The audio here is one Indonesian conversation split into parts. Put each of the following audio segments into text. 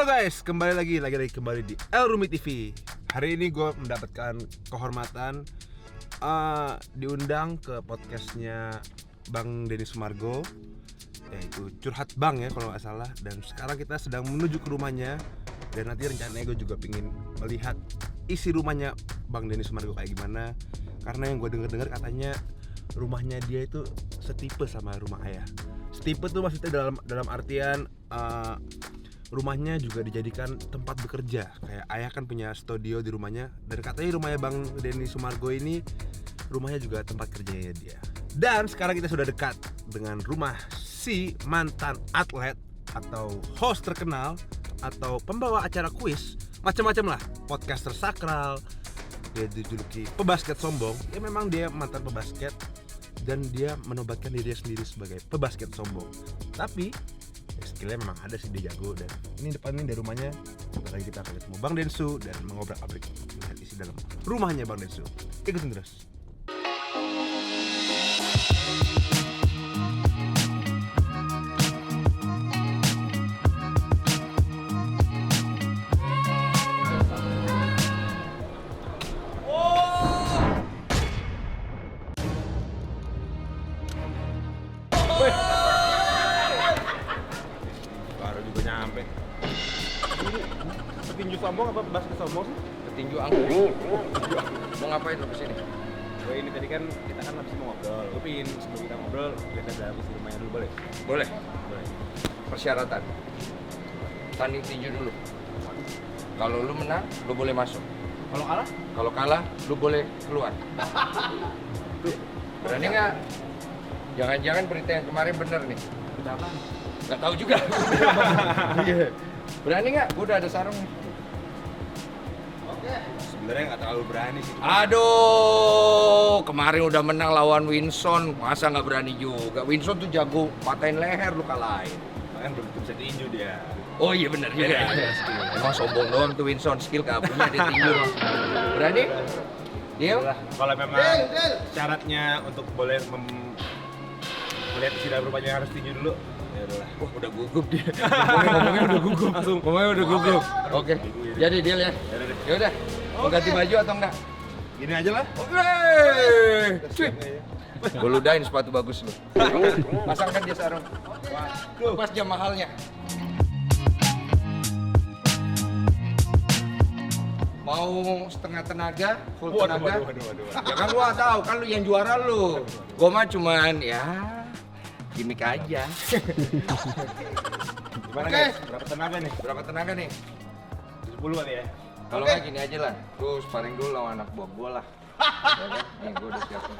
guys, kembali lagi di Elrumi TV. Hari ini gue mendapatkan kehormatan diundang ke podcastnya Bang Denny Sumargo, yaitu Curhat Bang ya kalau nggak salah. Dan sekarang kita sedang menuju ke rumahnya. Dan nanti rencananya gue juga pengen melihat isi rumahnya Bang Denny Sumargo kayak gimana. Karena yang gue dengar katanya rumahnya dia itu setipe sama rumah ayah. Setipe tuh maksudnya dalam artian rumahnya juga dijadikan tempat bekerja. Kayak ayah kan punya studio di rumahnya. Dan katanya rumahnya Bang Denny Sumargo ini rumahnya juga tempat kerjanya dia. Dan sekarang kita sudah dekat dengan rumah si mantan atlet atau host terkenal atau pembawa acara kuis, macam-macam lah, podcaster sakral. Dia dijuluki pebasket sombong. Ya memang dia mantan pebasket dan dia menobatkan dirinya sendiri sebagai pebasket sombong. Tapi skillnya memang ada sih, dia jago. Dan ini depan ini dari rumahnya. Sebentar lagi kita akan ketemu Bang Densu dan mengobrak-abrik melihat isi dalam rumahnya Bang Densu. Ikutin terus. Petinju sombong apa basket sombong sih? Petinju angklung. Mau ngapain lo kesini? Oh ini tadi kan kita kan habis mau ngobrol. Gue pingin sebelum kita ngobrol lihat dalam isi rumahnya dulu, boleh? Boleh. Persyaratan tanding tinju dulu. Kalau lu menang, lu boleh masuk. Kalau kalah? Kalau kalah, lu boleh keluar. Berani nggak? Jangan-jangan berita yang kemarin bener nih. Kita apa? Nggak tahu juga. Berani nggak? Gue udah ada sarung. Oke. Sebenarnya nggak terlalu berani sih. Aduh, kemarin udah menang lawan Winson, masa nggak berani juga? Winson tuh jago, patahin leher lu kalahin. Kan belum bisa tinju dia. Oh iya benar juga. Emang sombong doang tuh Winson, skill gak punya dia tinju. Berani? Deal? Kalau memang syaratnya untuk boleh melihat isi dalam rumahnya harus tinju dulu. Ya udahlah. Wah, udah gugup dia. Ngomongnya udah gugup. Ngomongnya udah gugup. Oke. Jadi deal ya. Ya udah. Mau ganti baju atau enggak? Gini aja lah. Oke. Cuy. Gue ludahin sepatu bagus lu. Pasangkan dia sarung. Pas jam mahalnya. Mau setengah tenaga, full tenaga. Ya kan gua tahu kan lu yang juara lu. Gua mah cuman ya gimmick aja. Gimana Oke. guys? Berapa tenaga nih? Berapa tenaga nih? 10 kali ya? Kalau nggak gini aja lah, lu sparring dulu lawan anak buah gua lah. Ya kan? Nih gua udah siapin.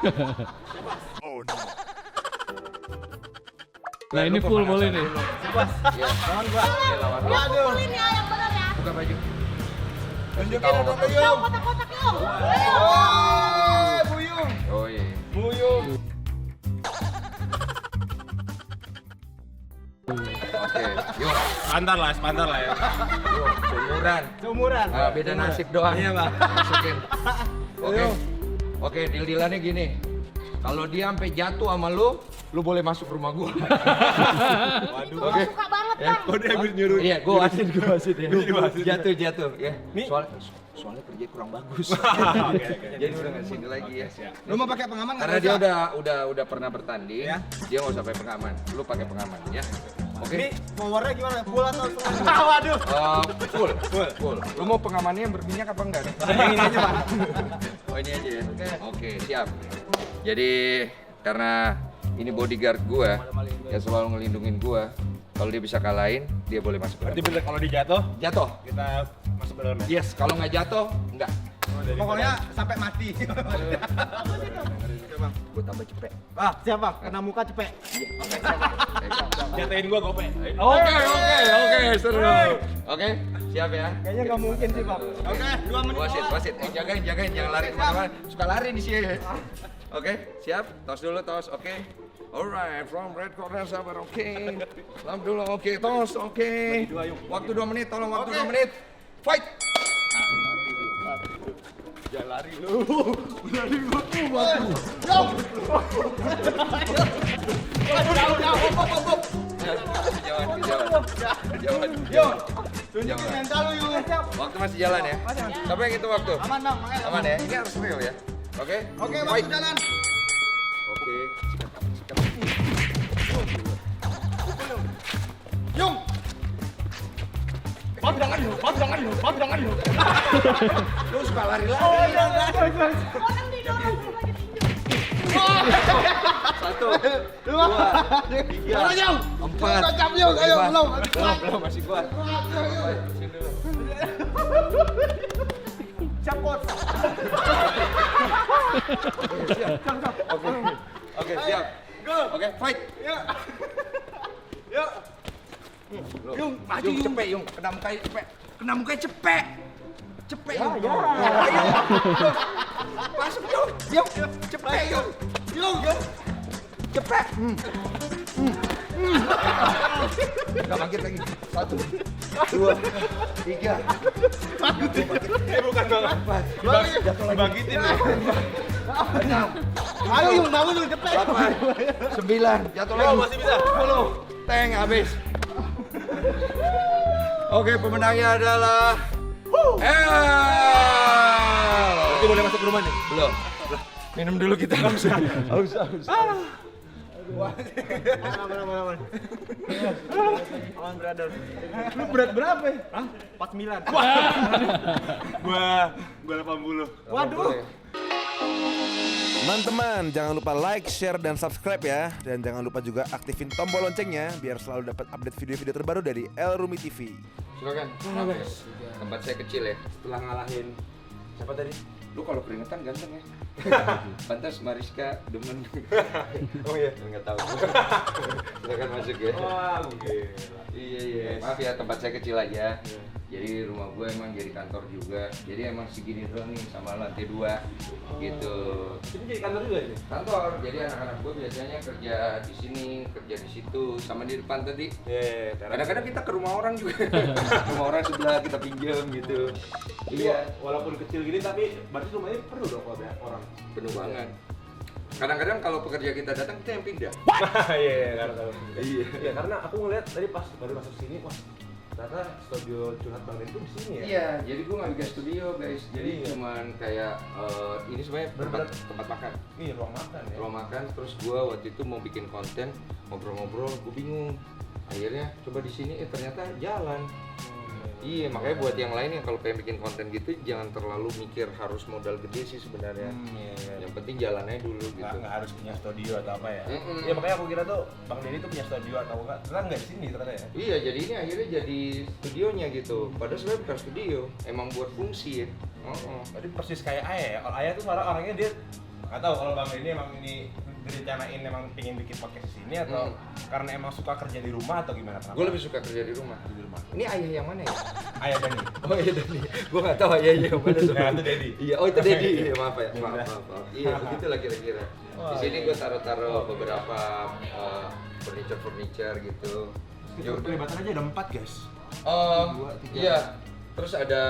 Nah ini full boleh nih. Iya, lawan gua. Iya, lawan gua. Full ini ya yang benar ya. Buka baju. Tunjukin Tahu. dong, Yang kotak-kotak yuk. Buyung. Oh iya. Buyung. Oke, yuk. Standar lah ya. Yuk, Seumuran. Beda nasib doang. Iya, Bang. Masukin. Oke, deal-dealannya gini. Kalau dia sampai jatuh sama lu boleh masuk rumah gua. Waduh. Oke. Suka banget Ya. Bang. Oh dia habis nyuruh. Iya, gua wasit ya. Jatuh ya. Nih. Soalnya kerja kurang bagus. Oke. Jadi udah nggak sini lagi ya. Lu mau pakai pengaman Karena dia udah pernah bertanding, Ya. dia nggak usah pakai pengaman. Lu pakai pengaman ya. Oke. Ini powernya gimana? Full atau setengah? Waduh. Full. Lu mau pengamannya yang berminyak apa enggak? Yang ini aja, Pak. Oh ini aja ya. Oke, siap. Jadi karena ini bodyguard gua yang selalu ngelindungin gua, kalau dia bisa kalahin, dia boleh masuk. Berarti bener kalau dia jatuh, Jatuh. kita masuk ke dalamnya. Yes, kalau nggak jatuh, enggak. Pokoknya sampai mati. Gua tambah cepet. Ah, siap Bang, kena muka cepet. Jatuhin gua gope. Oke, seru. Oke, siap ya. Kayaknya nggak mungkin sih Bang. Oke, 2 menit. Wasit, jagain, jangan lari kemana-mana. Suka lari di sini. Oke, siap. Tos dulu, oke. Alright, from red corner sabar, oke. Lamp dulu, oke. Tos, oke. Waktu 2 menit, tolong waktu 2 menit. Fight. Jangan lari lu. Lari gua tuh, waduh. Jauh. Kejauhan. Tunjukin mental lu Yung. Waktu masih jalan ya. Siapa yang hitung waktu? Aman bang, makanya. Aman ya. Ini harus real ya. Oke. Oke, Fight. waktu jalan. Oke. Yung. Pandangan lu. Lu suka lari-lari. Orang didorong sama ditinju. 1, 2, 3, 4, Cocok Yung, ayo belum. belum masih kuat. Sini dulu. Capot. Oke, siap. Oke, fight. Yuk. Yung, maju cepet Yung, kena mukanya cepet. Cepet Yung. Masuk Yung, cepet Yung. Cepet. Gak bangkit lagi. 1, 2, 3. Bukan bang. Bangkitin ya. 6, Ayo Yung, bangun Yung, cepet. 8, 9, jatuh lagi. Masih bisa. 10, teng habis. Oke, pemenangnya adalah Berarti boleh masuk ke rumah nih? Belum. Minum dulu kita. Haus. Aman. Aman brother. Lu berat berapa? Hah? 49. Gua 80. Waduh. Teman-teman, jangan lupa like, share, dan subscribe ya. Dan jangan lupa juga aktifin tombol loncengnya biar selalu dapat update video-video terbaru dari El Rumi TV. Silakan. Habis. Tempat saya kecil ya. Setelah ngalahin siapa tadi? Lu kalau keringetan ganteng ya. Pantas Mariska demen. Oh iya. Enggak tahu. Silakan masuk ya. Wah, oke. Iya. Maaf ya, tempat saya kecil aja. Jadi rumah gue emang jadi kantor juga. Jadi emang segini doang nih sama lantai 2 gitu. Ini jadi kantor juga ini? Kantor. Jadi anak-anak gue biasanya kerja di sini, kerja di situ, sama di depan tadi. Iya. Kadang-kadang kita ke rumah orang juga. Rumah orang sebelah kita pinjam gitu. Iya. Walaupun kecil gini tapi berarti rumahnya penuh dong kalau ada orang. Penuh banget. Kadang-kadang kalau pekerja kita datang kita yang pindah. Iya, karena Iya. Iya, karena aku ngeliat tadi pas baru masuk sini, wah ternyata studio curhat Bang Den itu di sini ya. Iya, jadi gue nggak bikin studio guys. Jadi Iya. cuman kayak ini sebenarnya tempat makan. Iya, ruang makan ya. Ruang makan. Terus gue waktu itu mau bikin konten ngobrol-ngobrol, gue bingung. Akhirnya coba di sini, ternyata jalan. Iya, makanya buat yang lain yang kalau pengen bikin konten gitu jangan terlalu mikir harus modal gede sih sebenarnya. Iya. Yang penting jalannya dulu gitu. Nggak harus punya studio atau apa ya. Mm-mm. Ya makanya aku kira tuh Bang Denny tuh punya studio atau enggak. Ternyata nggak di sini ternyata ya. Iya, jadi ini akhirnya jadi studionya gitu. Padahal sebenarnya bukan studio, emang buat fungsi ya. Tadi persis kayak Ayah ya. Kalau Ayah tuh orangnya dia nggak tahu kalau Bang Denny emang ini direncanain emang pengen bikin podcast di sini atau karena emang suka kerja di rumah atau gimana? Gue lebih suka kerja di rumah. di rumah. Ini ayah yang mana ya? Ayah Denny. Oh iya Dedi. Gue nggak tahu ayahnya yang mana Nah, itu Dedi. Iya, oh itu Dedi. Iya, maaf ya. Iya. Maaf. Iya, begitulah kira-kira. Di sini gue taruh beberapa furniture gitu. Kita kelibatan aja ada 4 guys. Iya. Terus ada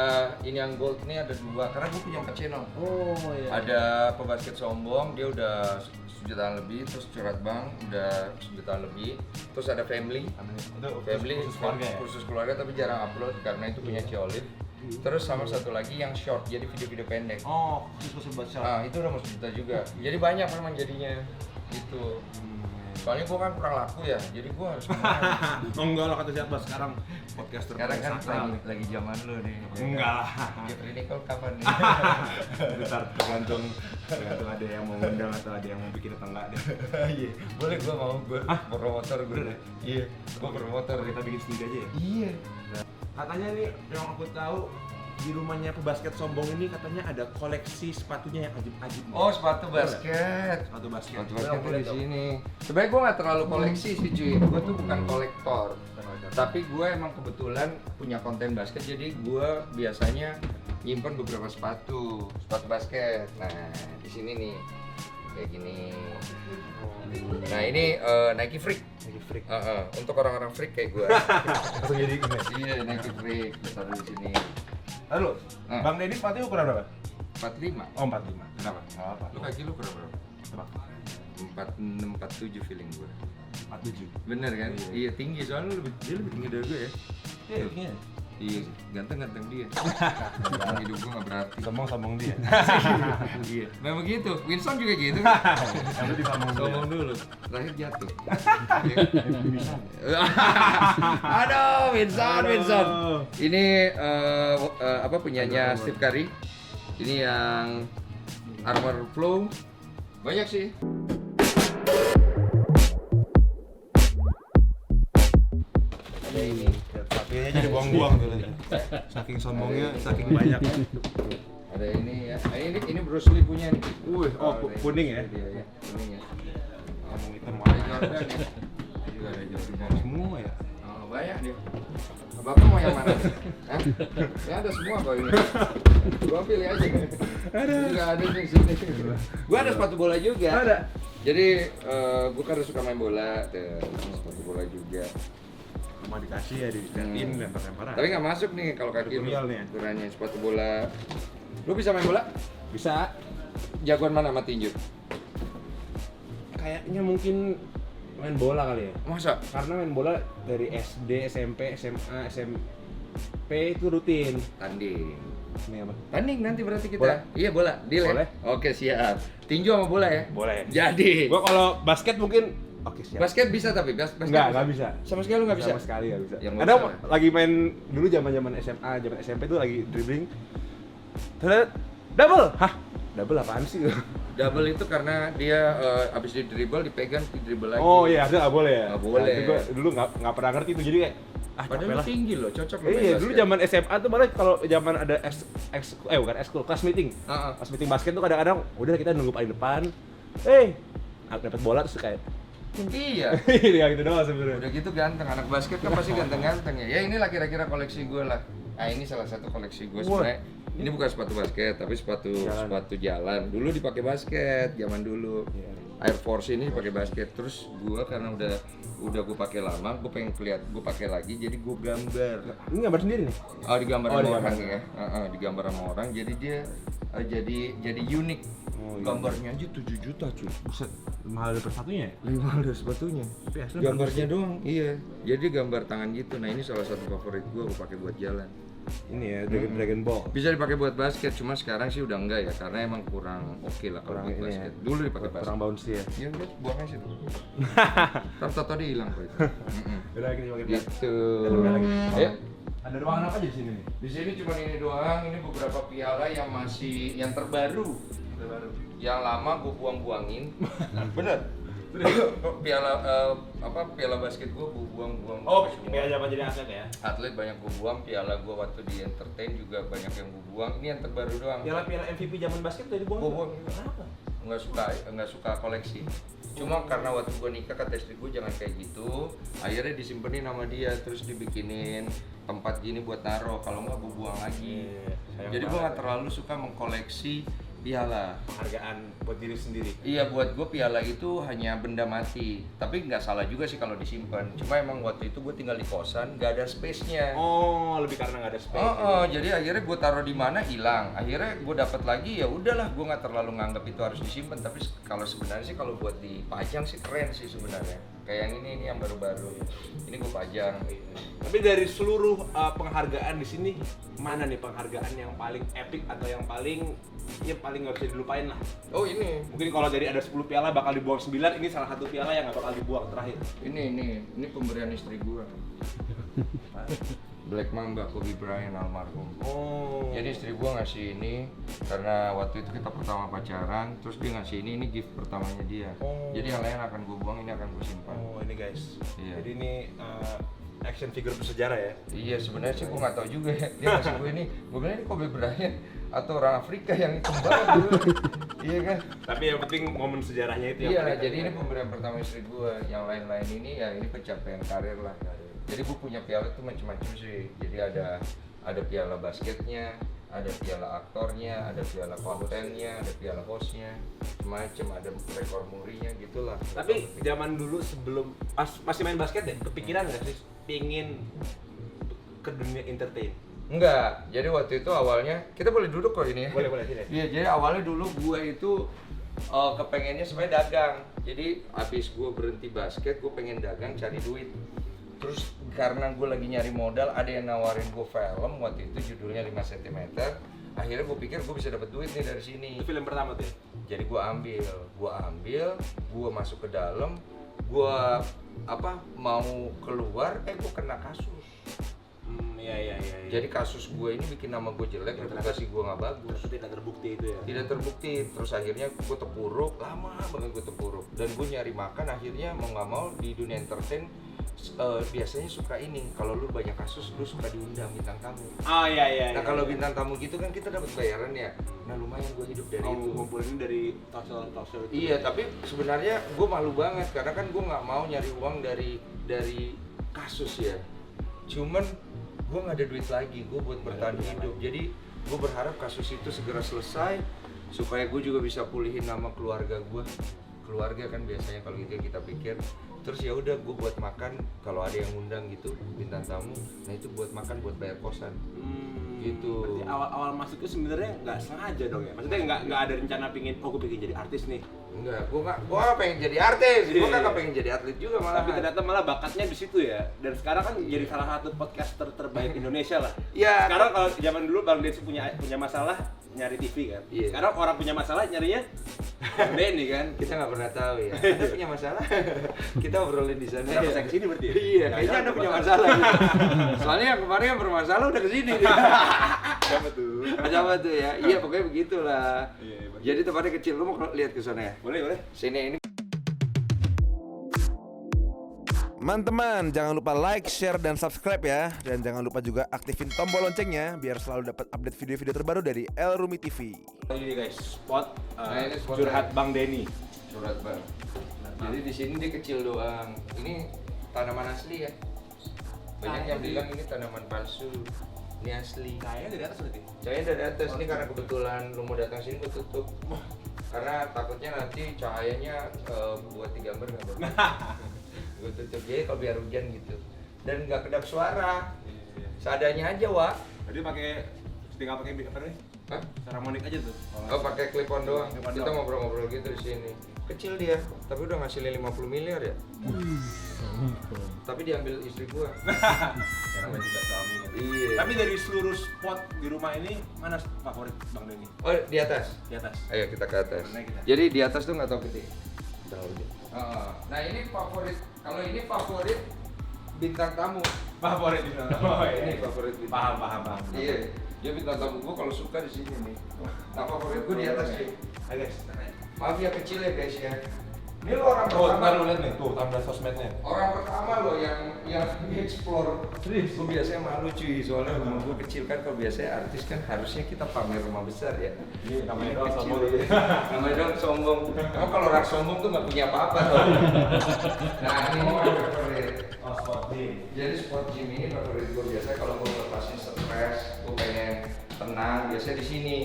ini yang gold nih ada 2 karena gue punya 4 channel. Oh iya. Ada pebasket sombong, dia udah 1 jutaan lebih, terus curhat bang udah 1 jutaan lebih, terus ada family, family khusus keluarga ya? khusus keluarga tapi jarang upload karena itu punya Ciolif. Terus sama satu lagi yang short, jadi video-video pendek. Oh, khusus buat short. Nah itu udah mau 1 juta juga, jadi banyak memang jadinya gitu. Soalnya gua kan kurang laku ya, jadi gua harus Oh enggak lah kata siapa sekarang podcaster sekarang kan sakral. lagi zaman lu nih. Enggak lah. Jeffrey Nicole kapan nih? Bentar, tergantung ada yang mau undang atau ada yang mau bikin atau enggak deh. Iya, boleh gua mau promotor gua. Bener ya? Iya, gua promotor. Kita bikin sendiri aja ya. Iya. Katanya nih yang aku tahu di rumahnya pebasket sombong ini katanya ada koleksi sepatunya yang ajib-ajib. Oh, sepatu basket. Sepatu basket. Sepatu basket tuh di sini. Sebenarnya gue nggak terlalu koleksi sih cuy. Gue tuh bukan kolektor. Tapi gue emang kebetulan punya konten basket, jadi gue biasanya nyimpen beberapa sepatu basket. Nah, di sini nih kayak gini. Nah ini Nike Freak. Nike Freak. Untuk orang-orang freak kayak gue. Jadi gini. Iya Nike Freak. Taruh di sini. Lalu, Nah. Bang Denny sepatunya ukuran berapa? 45. Oh, 45. Kenapa? Enggak apa. Lu kaki lu ukuran berapa? Tebak. 46, 47 feeling gue. 47. Bener kan? Iya. Iya tinggi soalnya dia lebih tinggi dari gue ya. Iya, iya. Iya sih, ganteng dia. Hidup gue nggak berarti. Sombong dia. Iya, memang gitu. Winston juga gitu. Kamu disambung Sombong dulu, terakhir jatuh. Aduh, Winston. Ini apa penyanyi Steve Curry. Ini yang Armor Flow. Banyak sih. Ada ini. Sapinya jadi buang-buang tuh. Saking sombongnya, saking banyak. Ada ini ya. Ini Bruce Lee punya nih. Wih, kuning ya. Dia ya, kuning ya. Ngomong hitam Ada Jordan ya. Ini juga ada Jordan. semua ya. Oh, banyak dia. Bapak mau yang mana? Hah? Ya ada semua kok ini. Gua pilih aja. Ada. Juga ada di sini. Gua ada sepatu bola juga. Ada. Jadi gua kan suka main bola, sepatu bola juga. Cuma dikasih ya diliatin lempar-lemparan. Tapi nggak masuk nih kalau kaki lu. Tutorial nih ya? Ukurannya sepatu bola. Lu bisa main bola? Bisa. Jagoan mana sama tinju? Kayaknya mungkin main bola kali ya. Masa? Karena main bola dari SD, SMP, SMA, SMP itu rutin. Tanding. Ini apa? Tanding nanti berarti kita. Bola? Iya bola. Deal ya? Boleh. Oke siap. Tinju sama bola ya? Boleh. Jadi. Gua kalau basket mungkin oke siap. Basket bisa tapi basket Enggak bisa. Sama sekali lu nggak bisa. Sama sekali nggak bisa. Ya, nggak Ada usah. lagi main dulu zaman SMA, zaman SMP tuh lagi dribbling. Terus double. Hah? Double apaan sih? Double itu karena dia abis di dribble dipegang di dribble lagi. Oh iya, harusnya nggak boleh ya. Nggak boleh. Nah, itu gua dulu nggak pernah ngerti tuh jadi kayak capek Padahal lu lah. tinggi loh, cocok lo. Iya, dulu zaman SMA tuh malah kalau zaman ada bukan ekskul, class meeting. Heeh. Class meeting basket tuh kadang-kadang udah kita nunggu paling depan. Dapat bola terus kayak Iya. ya gitu doang sebenarnya. Udah gitu ganteng, anak basket kan pasti ganteng-ganteng ya. Ya inilah kira-kira koleksi gue lah. Nah ini salah satu koleksi gue sebenarnya. Ini bukan sepatu basket, tapi sepatu jalan. Dulu dipakai basket, zaman dulu. Iya. Air Force ini dipakai basket. Terus gue karena udah gue pakai lama, gue pengen gue pakai lagi, jadi gue gambar. Ini gambar sendiri nih. Oh digambar Oh, sama orang digambar. ya. Digambar sama orang, jadi dia jadi unik. Oh, iya. Gambarnya aja 7 juta cuy. Buset, mahal dari satunya ya? 5 dari sepatunya. Tapi asli Gambarnya doang, iya. Jadi gambar tangan gitu. Nah ini salah satu favorit gue pakai buat jalan. ini ya, Dragon Ball. Bisa dipakai buat basket, cuma sekarang sih udah enggak ya, karena emang kurang oke lah kalau Kurang buat ini basket. ya. Dulu dipakai basket. Kurang bouncy ya. Ya udah, buang aja situ. Ntar tato dia hilang kok itu. Udah lagi dipakai. Gitu. Ayo. Ada ruangan apa aja di sini nih? Di sini cuma ini doang. Ini beberapa piala yang masih yang terbaru. Yang lama gue buang-buangin. Bener. Piala piala basket gue buang-buang. Oh, semua. kayak zaman jadi atlet ya? Atlet banyak gue buang, piala gue waktu di entertain juga banyak yang gue buang. Ini yang terbaru doang. Piala MVP zaman basket udah dibuang. Gua buang. Kenapa? nggak suka koleksi. Cuma karena waktu gue nikah kata istri gue jangan kayak gitu, akhirnya disimpenin sama dia, terus dibikinin tempat gini buat taruh, kalau nggak gue buang lagi. Jadi gue nggak terlalu suka mengkoleksi piala. Penghargaan buat diri sendiri. Iya, buat gue piala itu hanya benda mati. Tapi nggak salah juga sih kalau disimpan. Cuma emang waktu itu gue tinggal di kosan, nggak ada space-nya. Oh, lebih karena nggak ada space. Jadi akhirnya gue taruh di mana hilang. Akhirnya gue dapat lagi, ya udahlah, gue nggak terlalu nganggap itu harus disimpan. Tapi kalau sebenarnya sih kalau buat dipajang sih keren sih sebenarnya. Kayak yang ini yang baru-baru. Ini gue pajang. Tapi dari seluruh penghargaan di sini, mana nih penghargaan yang paling epic atau yang paling nggak bisa dilupain lah? Oh ini Kalau dari ada 10 piala bakal dibuang 9, ini salah satu piala yang nggak bakal dibuang terakhir. ini pemberian istri gue. Black Mamba Kobe Bryant almarhum. Oh. Jadi istri gue ngasih ini karena waktu itu kita pertama pacaran, terus dia ngasih ini gift pertamanya dia. Oh. Jadi yang lain akan gue buang, ini akan gue simpan. Oh, ini guys. Iya. Jadi ini action figure bersejarah ya. Iya sebenarnya sih gue nggak tahu juga ya. Dia ngasih gue ini, gue bilang ini Kobe Bryant atau orang Afrika yang hitam banget dulu. Iya kan? Tapi yang penting momen sejarahnya itu Iya, yang jadi ini pemberian pertama istri gue. Yang lain-lain ini ya ini pencapaian karir lah. Jadi gue punya piala tuh macam-macam sih. Jadi ada piala basketnya, ada piala aktornya, ada piala kontennya, ada piala hostnya, macam ada rekor murinya gitulah. Tapi zaman dulu sebelum masih main basket ya, kepikiran nggak sih pingin ke dunia entertain? Enggak, jadi waktu itu awalnya kita boleh duduk kok ini ya. Boleh sini. Iya, jadi awalnya dulu gue itu kepengennya sebenarnya dagang. Jadi abis gue berhenti basket, gue pengen dagang cari duit. Terus karena gue lagi nyari modal, ada yang nawarin gue film waktu itu judulnya 5 cm. Akhirnya gue pikir gue bisa dapat duit nih dari sini. Itu film pertama tuh ya? Jadi gue ambil, gue masuk ke dalam, gue mau keluar, gue kena kasus. Iya. Jadi kasus gue ini bikin nama gue jelek, reputasi gue nggak bagus. Tidak terbukti itu ya? Tidak terbukti, terus akhirnya gue terpuruk, lama banget gue terpuruk. Dan gue nyari makan, akhirnya mau nggak mau di dunia entertain biasanya suka ini, kalau lu banyak kasus lu suka diundang bintang tamu. Oh iya. Nah kalau bintang tamu gitu kan kita dapat bayaran ya. Nah lumayan gue hidup dari itu. Ngumpulin dari talk show itu. Iya, tapi sebenarnya gue malu banget karena kan gue nggak mau nyari uang dari kasus ya. Cuman gue nggak ada duit lagi, gue buat bertahan hidup. Jadi gue berharap kasus itu segera selesai supaya gue juga bisa pulihin nama keluarga gue. Keluarga kan biasanya kalau gitu kita pikir. Terus ya udah gue buat makan kalau ada yang ngundang gitu bintang tamu. Nah itu buat makan buat bayar kosan. Gitu. Berarti awal masuknya sebenarnya nggak sengaja dong ya? Maksudnya nggak ada rencana pingin, gue pengen jadi artis nih. Enggak, gue pengen jadi artis, gue nggak pengen jadi atlet juga malah. Tapi ternyata malah bakatnya di situ ya. Dan sekarang kan jadi salah satu podcaster terbaik Indonesia lah. Iya. Sekarang kalau zaman dulu Bang Denny punya masalah nyari TV kan. Iya. Sekarang orang punya masalah nyarinya Bang Denny kan. Kita nggak pernah tahu ya. Anda punya masalah? Kita obrolin di sana. Kenapa saya kesini berarti? Iya, kayaknya Anda punya masalah. Soalnya yang kemarin yang bermasalah udah kesini. Siapa tuh? Siapa tuh ya? Iya pokoknya begitulah. Iya. Jadi tempatnya kecil, lu mau lihat ke sana ya? Boleh. Sini ini. Teman-teman, jangan lupa like, share, dan subscribe ya. Dan jangan lupa juga aktifin tombol loncengnya biar selalu dapat update video-video terbaru dari El Rumi TV. Ini guys, spot, Nah, ini spot curhat Bang Denny. Surat bang. Jadi di sini dia kecil doang. Ini tanaman asli ya. Banyak yang bilang ini tanaman palsu. Ini asli. Kayaknya dari atas berarti. Cahaya dari atas ini karena kebetulan lu mau datang sini gue tutup. Karena takutnya nanti cahayanya buat digambar nggak bagus. Gue tutup jadi kalau biar hujan gitu. Dan nggak kedap suara. Seadanya aja Wak. Tadi tinggal pakai apa nih? Hah? Harmonik aja tuh. Oh pakai clip-on doang. Clip-on Kita doang. ngobrol-ngobrol gitu di sini. Kecil dia, tapi udah ngasilin 50 miliar ya. Tapi diambil istri gua. Karena juga suami. Iya. Tapi dari seluruh spot di rumah ini mana favorit Bang Denny? Oh di atas. Di atas. Ayo kita ke atas. Naik kita. Jadi di atas tuh nggak tahu gede. Nah ini favorit. Kalau ini favorit bintang tamu. Favorit di sana. Ini favorit bintang. Paham. Iya. Dia bintang tamu gua kalau suka di sini nih. Nah favorit gua di atas sih. Ayo guys, kita naik. Maaf ya kecil ya guys ya. Ini lo orang Oh, ntar lu pertama. lihat nih, tuh tanda sosmednya. Orang pertama loh yang explore. Gue biasanya malu cuy, soalnya rumah gue kecil kan. Kalau biasanya artis kan harusnya kita pamer rumah besar ya. Ini namanya doang Kecil. sombong. Namanya doang sombong. Emang kalau orang sombong tuh nggak punya apa-apa loh. Nah ini orang favorit. Oh, spot nih. Jadi spot gym ini favorit gue biasanya kalau gue lepasin stres, gue pengen tenang. Biasanya di sini.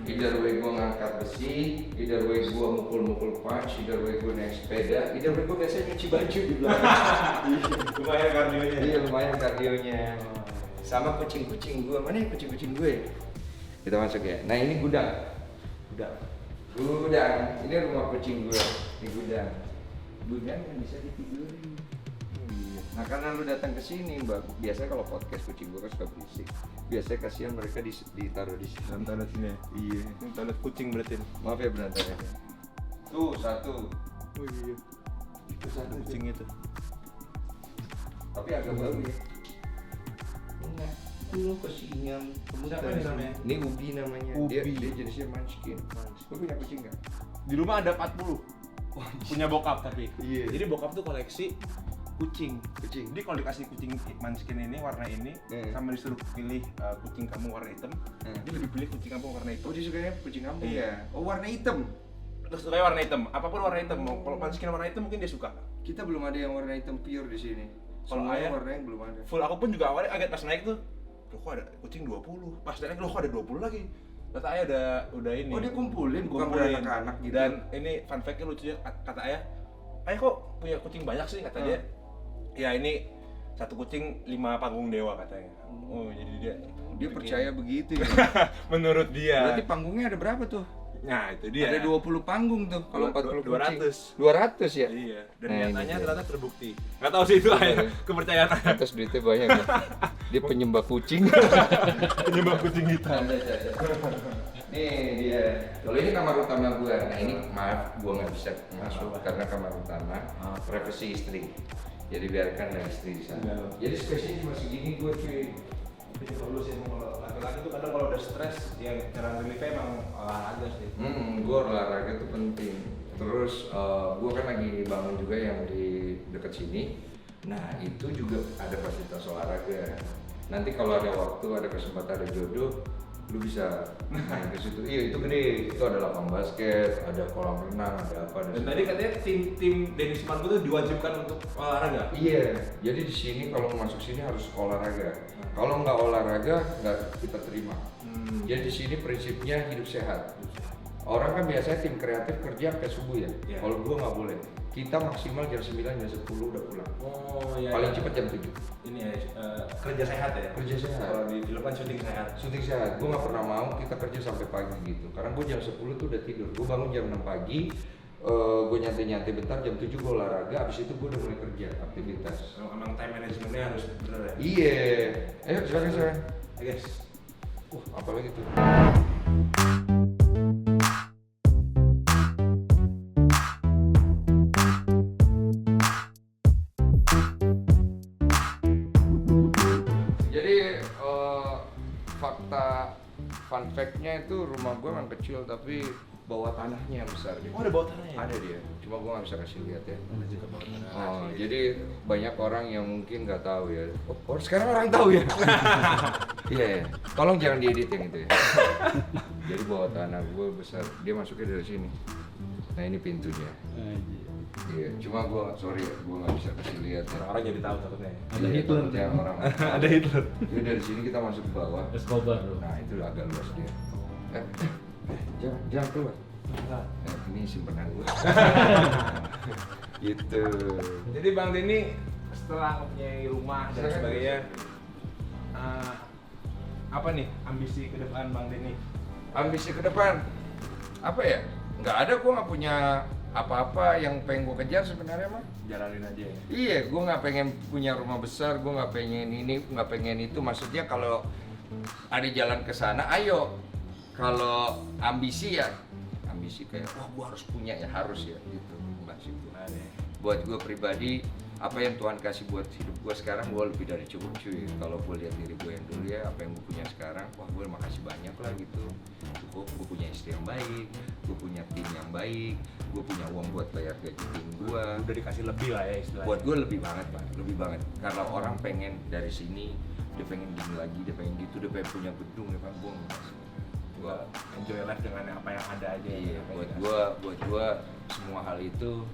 Either way gue ngangkat besi, either way gue mukul punch, either way gue naik sepeda, either way gue biasanya nyuci baju di belakang. Lumayan kardionya. Iya lumayan kardionya. Sama kucing-kucing gue, mana ya kucing-kucing gue? Kita masuk ya. Nah ini gudang. Gudang. Ini rumah kucing gue. Ini gudang. Gudang yang bisa ditidurin. Nah karena lu datang ke sini, Mbak, biasanya kalau podcast kucing gue kan suka berisik. Biasanya kasihan mereka ditaruh di sini. Toilet sini. Iya. Ini toilet kucing berarti. Maaf ya berantakan. Tuh satu. Oh iya. Itu satu Kucing itu. Tapi agak baru ya. Enggak. Lu kesinian. Siapa ini namanya? Ini Ubi namanya. Ubi. Dia jenisnya Munchkin. Lu punya kucing nggak? Di rumah ada 40. Punya bokap tapi. Iya. Jadi bokap tuh koleksi kucing. Kucing. Jadi kalau dikasih kucing Munchkin ini warna ini, sama disuruh pilih kucing kamu warna hitam, dia lebih pilih kucing kamu warna hitam. Oh dia sukanya kucing kampung Iya. ya? Oh warna hitam? Terus sukanya warna hitam, apapun warna hitam. Kalau Munchkin warna hitam mungkin dia suka. Kita belum ada yang warna hitam pure di sini. Kalau Semua ayah- warna yang belum ada. Full aku pun juga awalnya agak pas naik tuh, loh kok ada kucing 20. Pas naik loh kok ada 20 lagi. Kata ayah udah ini. Oh dia kumpulin, bukan Kumpulin. beranak-anak gitu. Dan ini fun fact-nya lucu ya, kata ayah kok punya kucing banyak sih kata dia. Ya ini satu kucing 5 panggung dewa katanya. Oh jadi dia Dia percaya begitu ya? menurut dia. Berarti panggungnya ada berapa tuh? Nah, itu dia. Ada 20 panggung tuh kalau 40 kucing. 200. 200 ya? Iya, dan Nah, ini nyatanya dia. ternyata terbukti. Nggak tahu sih itu kepercayaan Atas duitnya banyak ya. Dia penyembah kucing. penyembah kucing hitam. Nih dia. Kalau ini kamar utama gua. Nah ini maaf gua nggak bisa masuk karena kamar utama privasi istri. Jadi biarkan lah istri di sana. Jadi spesies cuma segini gua cuy. Tapi perlu sih kalau laki-laki tuh kadang kalau udah stres yang cara reliefnya emang olahraga sih. Gua olahraga itu penting. Terus gua kan lagi bangun juga yang di dekat sini. Nah itu juga ada fasilitas olahraga. Nanti kalau ada waktu, ada kesempatan, ada jodoh, lu bisa main ke situ. Iya itu gede. Itu ada lapang basket, ada kolam renang, ada apa. Dan tadi katanya tim Denny Sumargo tuh diwajibkan untuk olahraga. Iya. Jadi di sini kalau mau masuk sini harus olahraga. Kalau nggak olahraga nggak kita terima. Jadi di sini prinsipnya hidup sehat. Orang kan biasanya tim kreatif kerja sampai subuh ya. Iya. Kalau gua nggak boleh. Kita maksimal jam 9, jam 10 udah pulang. Oh iya. Paling iya. cepat jam 7. Ini ya kerja sehat ya. Kerja sehat. Kalau di film kan syuting sehat. Syuting sehat, gue gak pernah mau kita kerja sampai pagi gitu. Karena gue jam 10 tuh udah tidur. Gue bangun jam 6 pagi, gue nyantai-nyantai bentar, jam 7 gue olahraga, abis itu gue udah mulai kerja, aktivitas. Emang time managementnya harus bener ya. Iya, ayo silakan. Ya, guys. Apa lagi tuh? Jadi fakta fun fact-nya itu rumah gue memang kecil tapi bawah tanahnya yang besar. Oh, ada bawah tanahnya? Ada dia, cuma gue nggak bisa kasih lihat ya. Ada juga bawah tanah. Oh, jadi banyak orang yang mungkin nggak tahu ya. Oh, sekarang orang tahu ya. Iya, ya. Tolong jangan diedit yang itu ya. Jadi bawah tanah gue besar, dia masuknya dari sini. Nah ini pintunya. Iya, cuma gue sorry ya, gue nggak bisa kasih lihat ya. Orang jadi tahu takutnya. Ada Hitler ya orang. Ada Hitler. Jadi dari sini kita masuk ke bawah. Escobar loh. Nah itu agak luas dia. Jangan keluar. Nah, ini simpenan gue. Gitu. Jadi Bang Denny setelah mempunyai rumah dan Silakan. sebagainya, apa nih ambisi ke depan Bang Denny? Ambisi ke depan apa ya? Nggak ada, gue nggak punya apa-apa yang pengen gue kejar sebenarnya mah. Jalanin aja ya. Iya, gue nggak pengen punya rumah besar, gue nggak pengen ini, nggak pengen itu. Maksudnya kalau ada jalan ke sana, ayo. Kalau ambisi ya, ambisi kayak wah gue harus punya ya harus ya gitu. Enggak sih gue. Buat gue pribadi, apa yang Tuhan kasih buat hidup gue sekarang, gue lebih dari cukup cuy. Kalau gue lihat diri gue yang dulu ya, apa yang gue punya sekarang, wah gue makasih banyak lah gitu. Cukup, gue punya istri yang baik, gue punya tim yang baik, gue punya uang buat bayar gaji tim gue. Udah dikasih lebih lah ya istilahnya. Buat gue lebih banget pak, lebih banget. Karena orang pengen dari sini, dia pengen gini lagi, dia pengen gitu, dia pengen punya gedung ya pak, gue nggak. Gue enjoy life dengan apa yang ada aja. Iya, buat gua semua hal itu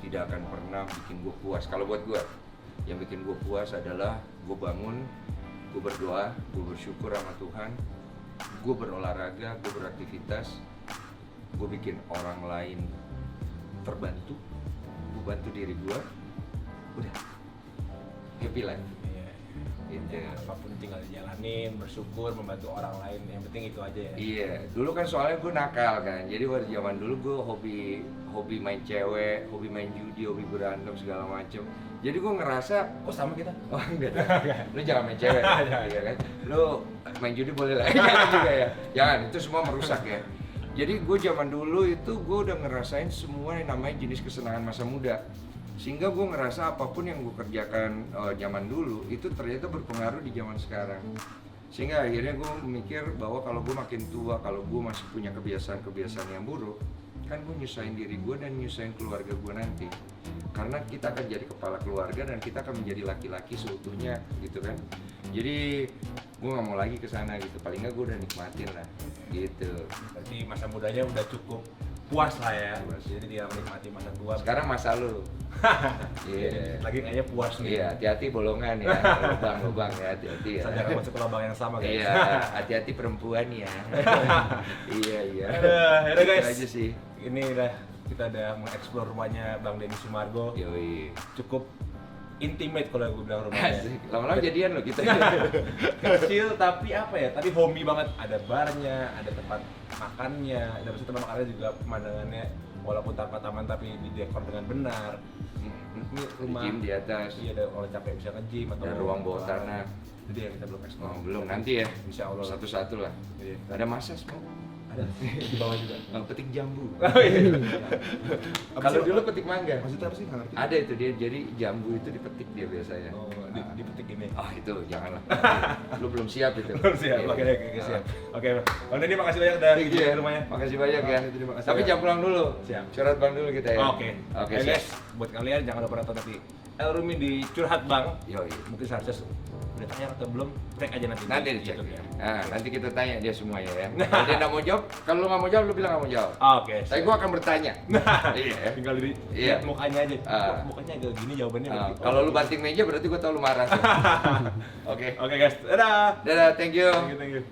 tidak akan pernah bikin gua puas. Kalau buat gua, yang bikin gua puas adalah gua bangun, gua berdoa, gua bersyukur sama Tuhan, gua berolahraga, gua beraktivitas, gua bikin orang lain terbantu, gua bantu diri gua, udah happy life. Gitu. Apapun tinggal dijalanin, bersyukur, membantu orang lain, yang penting itu aja ya. Iya, dulu kan soalnya gue nakal kan, jadi waktu zaman dulu gue hobi main cewek, hobi main judi, hobi berantem segala macem. Jadi gue ngerasa, Oh sama kita? oh enggak dah, lu jangan main cewek, iya kan? Lu main judi boleh lah, jangan juga ya, jangan, itu semua merusak ya. Jadi gue zaman dulu itu gue udah ngerasain semua yang namanya jenis kesenangan masa muda. Sehingga gue ngerasa apapun yang gue kerjakan zaman dulu itu ternyata berpengaruh di zaman sekarang. Sehingga akhirnya gue mikir bahwa kalau gue makin tua, kalau gue masih punya kebiasaan-kebiasaan yang buruk, kan gue nyusahin diri gue dan nyusahin keluarga gue nanti. Karena kita akan jadi kepala keluarga dan kita akan menjadi laki-laki seutuhnya gitu kan. Jadi gue nggak mau lagi ke sana gitu, paling nggak gue udah nikmatin lah gitu. Berarti masa mudanya udah cukup puas lah ya. Puas. Jadi dia menikmati masa tua. Sekarang masa lu. Iya. Lagi kayaknya puas nih. Iya, hati-hati bolongan ya, lubang ya, hati-hati ya. Sadar masuk ke lubang yang sama guys. Iya, hati-hati perempuan ya. Iya. Aduh, guys. Itu aja sih. Ini udah kita udah mengeksplor rumahnya Bang Denny Sumargo. Yoi. Cukup intimate kalau gue bilang rumahnya. Asik. Lama-lama jadian lo kita. Kecil tapi apa ya? Tapi homey banget. Ada barnya, ada tempat makannya, dan maksudnya tempat makannya juga pemandangannya walaupun tanpa taman tapi didekor dengan benar. Ini rumah Gym di atas. Iya, ada kalau capek bisa nge-gym atau Ada ruang bawah tanah. Jadi yang kita belum explore. Oh, belum nanti ya. Insya Allah. Satu-satu lah. Iya. Ada masas mau. Ada di bawah juga. Petik jambu. Oh iya. Kalau dulu petik mangga. Maksudnya apa sih? Nggak ngerti. Ada itu dia, jadi jambu itu dipetik dia biasanya. Oh, dipetik ini. Ah itu janganlah. Lu belum siap itu. Belum siap. Iya. Oke, siap. Oke, Bang Denny makasih banyak udah Thank you ya. di rumahnya. Makasih banyak ya. Terima kasih Tapi banyak. jangan pulang dulu. Siap. Curhat Bang dulu kita ya. Oke. Oke, Eh, siap. guys, buat kalian jangan lupa nonton nanti El Rumi di Curhat Bang. Yoi. Mungkin seharusnya udah tanya atau belum, break aja nanti. Nanti di dicek. YouTube ya. Nah, nanti kita tanya dia semuanya ya. Kalau dia nggak mau jawab, kalau lu nggak mau jawab, lu bilang nggak mau jawab. Oke. Tapi gua akan bertanya. Iya. Tinggal di Iya. lihat mukanya aja. Ah. Mukanya agak gini jawabannya. Nah, berarti. kalau lu banting meja berarti gua tahu lu marah. Oke. Oke guys, dadah. Dadah, thank you. Thank you.